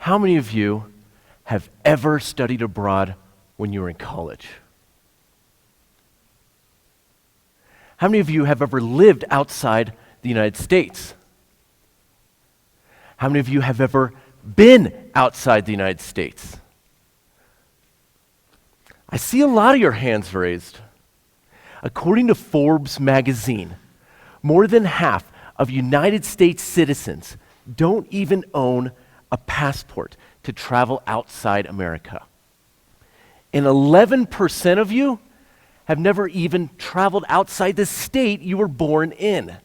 How many of you have ever studied abroad when you were in college? How many of you have ever lived outside the United States? How many of you have ever been outside the United States? I see a lot of your hands raised. According to Forbes magazine, more than half of United States citizens don't even own a passport to travel outside America. And 11% of you have never even traveled outside the state you were born in.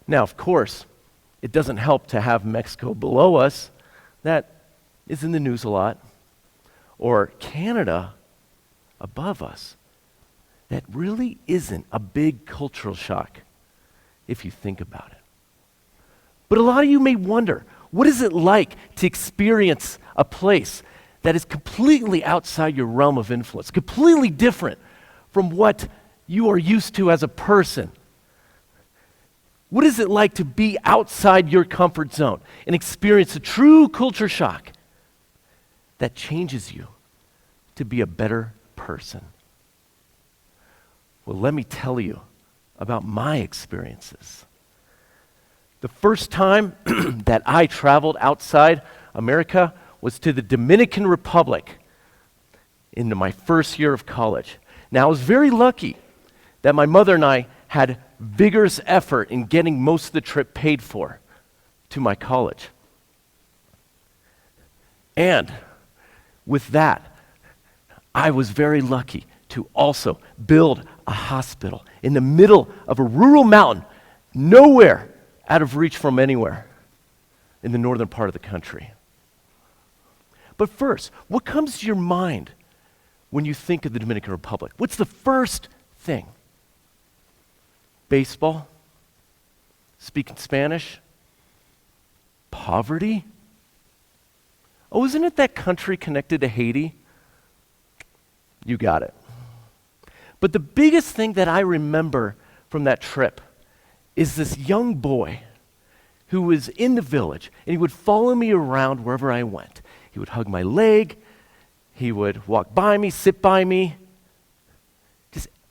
Now, of course, it doesn't help to have Mexico below us. That is in the news a lot. Or Canada above us. That really isn't a big cultural shock if you think about it. But a lot of you may wonder, what is it like to experience a place that is completely outside your realm of influence, completely different from what you are used to as a person? What is it like to be outside your comfort zone and experience a true culture shock that changes you to be a better person? Well, let me tell you about my experiences. The first time that I traveled outside America was to the Dominican Republic in my first year of college. Now, I was very lucky that my mother and I had vigorous effort in getting most of the trip paid for to my college. And with that, I was very lucky to also build a hospital in the middle of a rural mountain, nowhere out of reach from anywhere in the northern part of the country. But first, what comes to your mind when you think of the Dominican Republic? What's the first thing? Baseball? Speaking Spanish? Poverty? Oh, isn't it that country connected to Haiti? You got it. But the biggest thing that I remember from that trip is this young boy who was in the village, and he would follow me around wherever I went. He would hug my leg, he would walk by me, sit by me,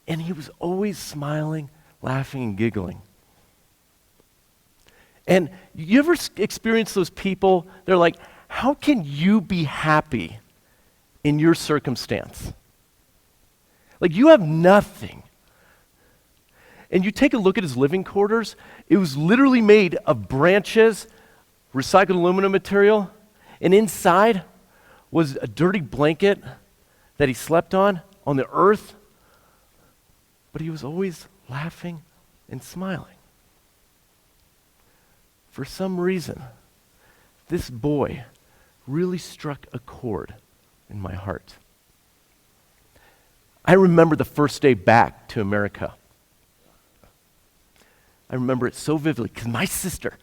and he was always smiling, laughing, and giggling. And you ever experience those people, they're like, how can you be happy in your circumstance? Like, you have nothing. And you take a look at his living quarters, it was literally made of branches, recycled aluminum material, and inside was a dirty blanket that he slept on the earth. But he was always laughing and smiling. For some reason, this boy really struck a chord in my heart. I remember the first day back to America. I remember it so vividly because my sister,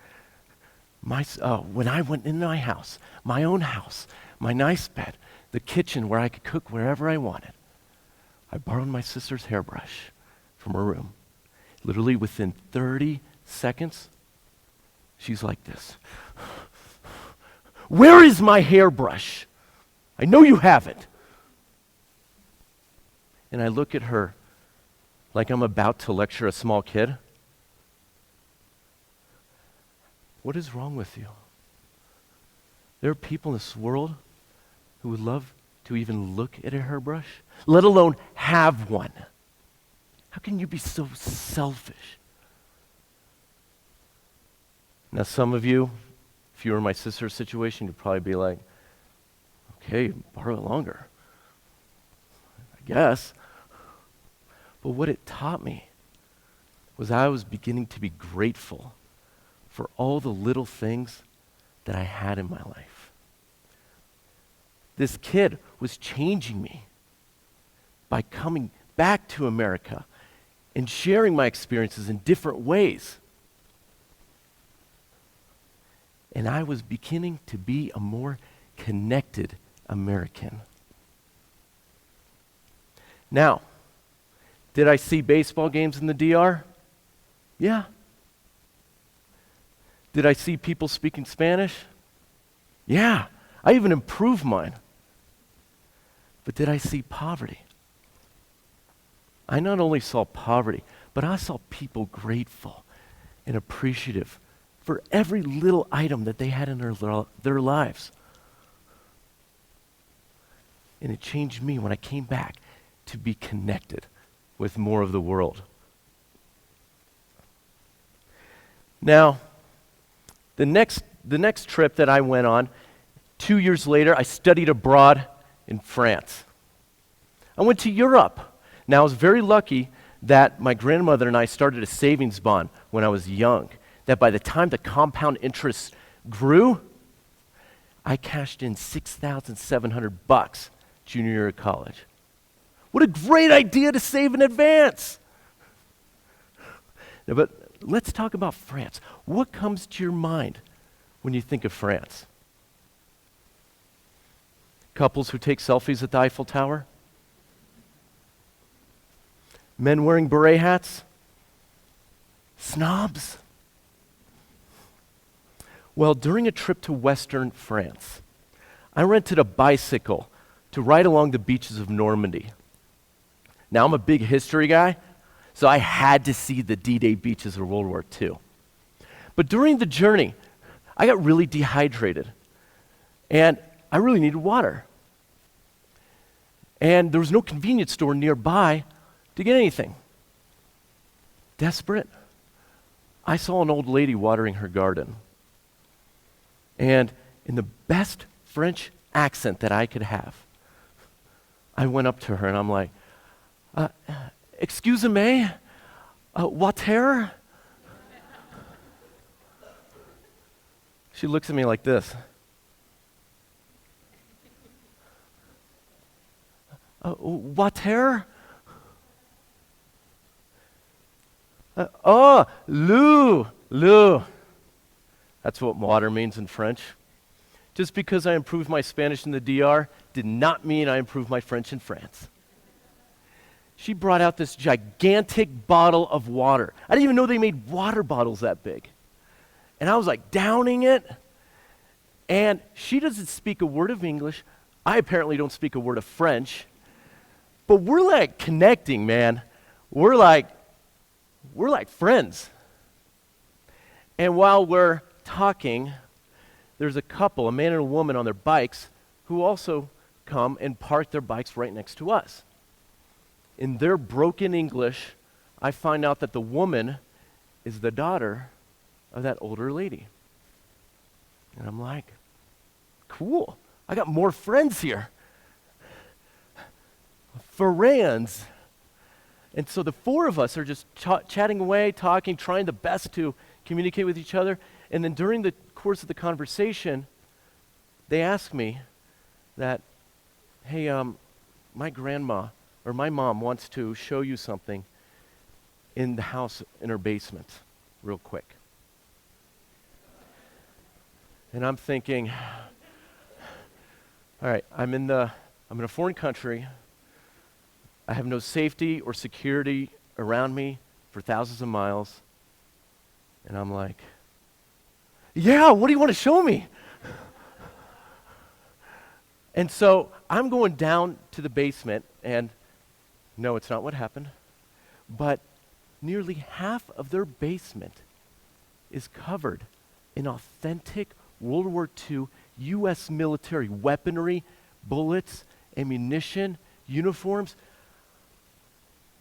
when I went into my house, my own house, my nice bed, the kitchen where I could cook wherever I wanted, I borrowed my sister's hairbrush from her room. Literally within 30 seconds, she's like this. Where is my hairbrush? I know you have it. And I look at her like I'm about to lecture a small kid. What is wrong with you? There are people in this world who would love to even look at a hairbrush, let alone have one. How can you be so selfish? Now, some of you, if you were in my sister's situation, you'd probably be like, okay, borrow it longer, I guess. But what it taught me was I was beginning to be grateful for all the little things that I had in my life. This kid was changing me by coming back to America and sharing my experiences in different ways. And I was beginning to be a more connected American. Now, did I see baseball games in the DR? Yeah. Did I see people speaking Spanish? Yeah, I even improved mine. But did I see poverty? I not only saw poverty, but I saw people grateful and appreciative for every little item that they had in their lives. And it changed me when I came back to be connected with more of the world. Now, the next trip that I went on, 2 years later, I studied abroad in France. I went to Europe. Now, I was very lucky that my grandmother and I started a savings bond when I was young, that by the time the compound interest grew, I cashed in $6,700 junior year of college. What a great idea to save in advance. Now, but let's talk about France. What comes to your mind when you think of France? Couples who take selfies at the Eiffel Tower? Men wearing beret hats? Snobs? Well, during a trip to Western France, I rented a bicycle to ride along the beaches of Normandy. Now, I'm a big history guy, so I had to see the D-Day beaches of World War II. But during the journey, I got really dehydrated, and I really needed water. And there was no convenience store nearby to get anything. Desperate, I saw an old lady watering her garden. And in the best French accent that I could have, I went up to her and I'm like, excuse me, water? She looks at me like this. Water? L'eau. That's what water means in French. Just because I improved my Spanish in the DR did not mean I improved my French in France. She brought out this gigantic bottle of water. I didn't even know they made water bottles that big. And I was like downing it. And she doesn't speak a word of English. I apparently don't speak a word of French. But we're like connecting, man. We're like friends. And while we're talking, there's a couple, a man and a woman on their bikes, who also come and park their bikes right next to us. In their broken English, I find out that the woman is the daughter of that older lady. And I'm like, cool, I got more friends here. Friends. And so the four of us are just chatting away, talking, trying the best to communicate with each other. And then during the course of the conversation, they ask me that, hey, my grandma or my mom wants to show you something in the house in her basement real quick. And I'm thinking, all right, I'm in a foreign country. I have no safety or security around me for thousands of miles. And I'm like, yeah, what do you want to show me? And so I'm going down to the basement, and no, it's not what happened, but nearly half of their basement is covered in authentic World War II U.S. military weaponry, bullets, ammunition, uniforms.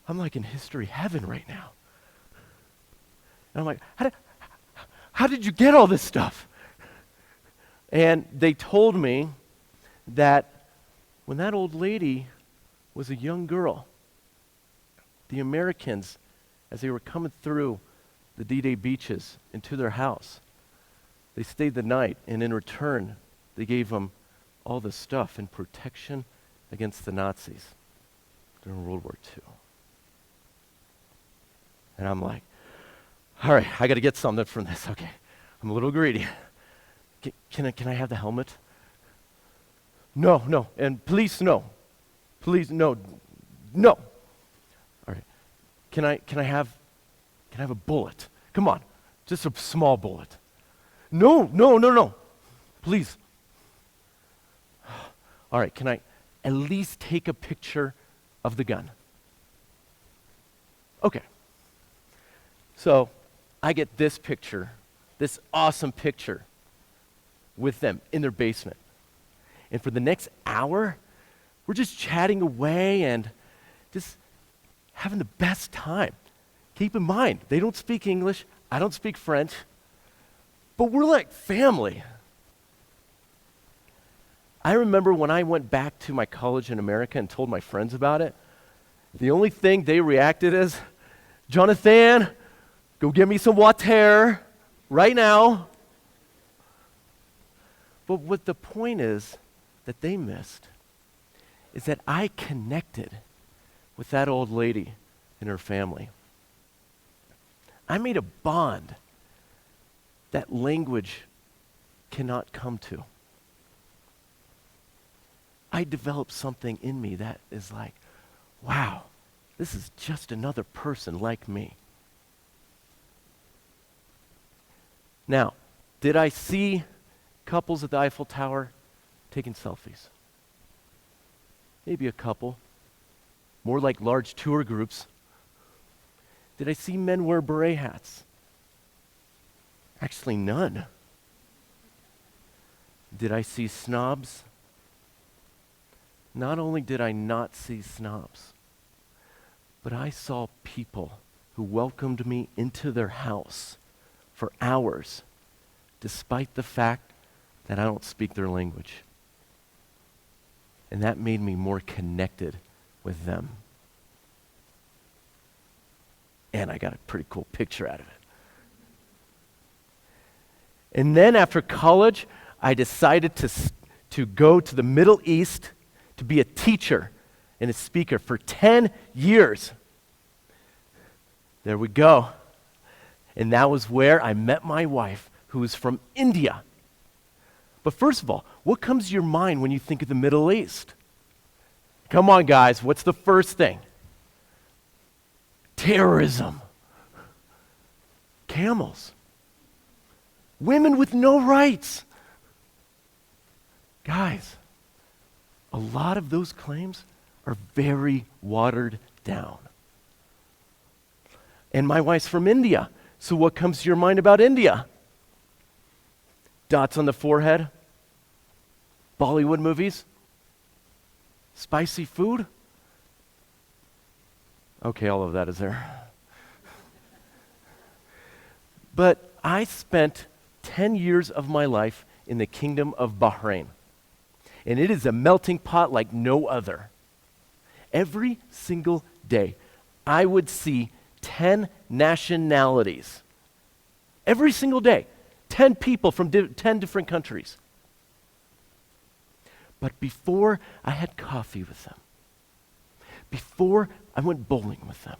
I'm like in history heaven right now. And I'm like, how did you get all this stuff? And they told me that when that old lady was a young girl, the Americans, as they were coming through the D-Day beaches into their house, they stayed the night, and in return, they gave them all this stuff in protection against the Nazis during World War II. And I'm like, all right, I got to get something from this. Okay, I'm a little greedy. Can I have the helmet? No, and please no. Please no. All right. Can I have a bullet? Come on, just a small bullet. No. Please. All right, can I at least take a picture of the gun? Okay. So I get this picture, this awesome picture with them in their basement. And for the next hour, we're just chatting away and just having the best time. Keep in mind, they don't speak English, I don't speak French, but we're like family. I remember when I went back to my college in America and told my friends about it, the only thing they reacted is, Jonathan, go get me some water right now. But what the point is that they missed is that I connected with that old lady and her family. I made a bond that language cannot come to. I developed something in me that is like, wow, this is just another person like me. Now, did I see couples at the Eiffel Tower taking selfies? Maybe a couple. More like large tour groups. Did I see men wear beret hats? Actually, none. Did I see snobs? Not only did I not see snobs, but I saw people who welcomed me into their house for hours, despite the fact that I don't speak their language. And that made me more connected with them. And I got a pretty cool picture out of it. And then after college, I decided to go to the Middle East to be a teacher and a speaker for 10 years. There we go. And that was where I met my wife, who is from India. But first of all, what comes to your mind when you think of the Middle East? Come on, guys, what's the first thing? Terrorism. Camels. Women with no rights. Guys, a lot of those claims are very watered down. And my wife's from India, so what comes to your mind about India? Dots on the forehead? Bollywood movies? Spicy food? Okay, all of that is there. But I spent 10 years of my life in the kingdom of Bahrain. And it is a melting pot like no other. Every single day, I would see 10 nationalities. Every single day, 10 people from 10 different countries. But before I had coffee with them, before I went bowling with them,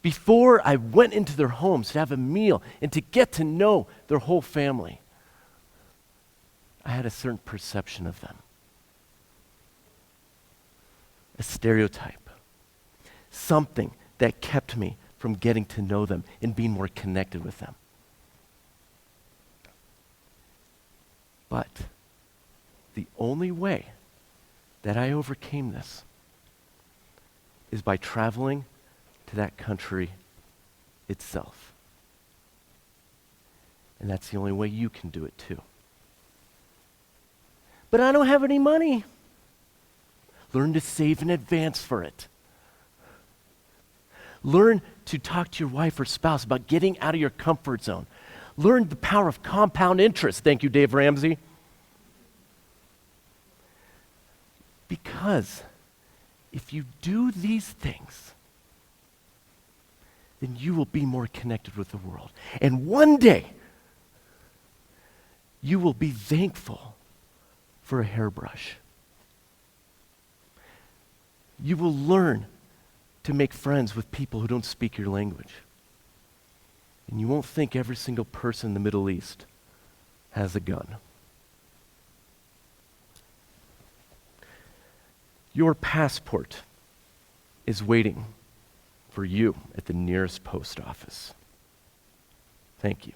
before I went into their homes to have a meal and to get to know their whole family, I had a certain perception of them. A stereotype. Something that kept me from getting to know them and being more connected with them. But the only way that I overcame this is by traveling to that country itself. And that's the only way you can do it too. But I don't have any money. Learn to save in advance for it. Learn to talk to your wife or spouse about getting out of your comfort zone. Learn the power of compound interest. Thank you, Dave Ramsey. Because if you do these things, then you will be more connected with the world. And one day, you will be thankful for a hairbrush. You will learn to make friends with people who don't speak your language. And you won't think every single person in the Middle East has a gun. Your passport is waiting for you at the nearest post office. Thank you.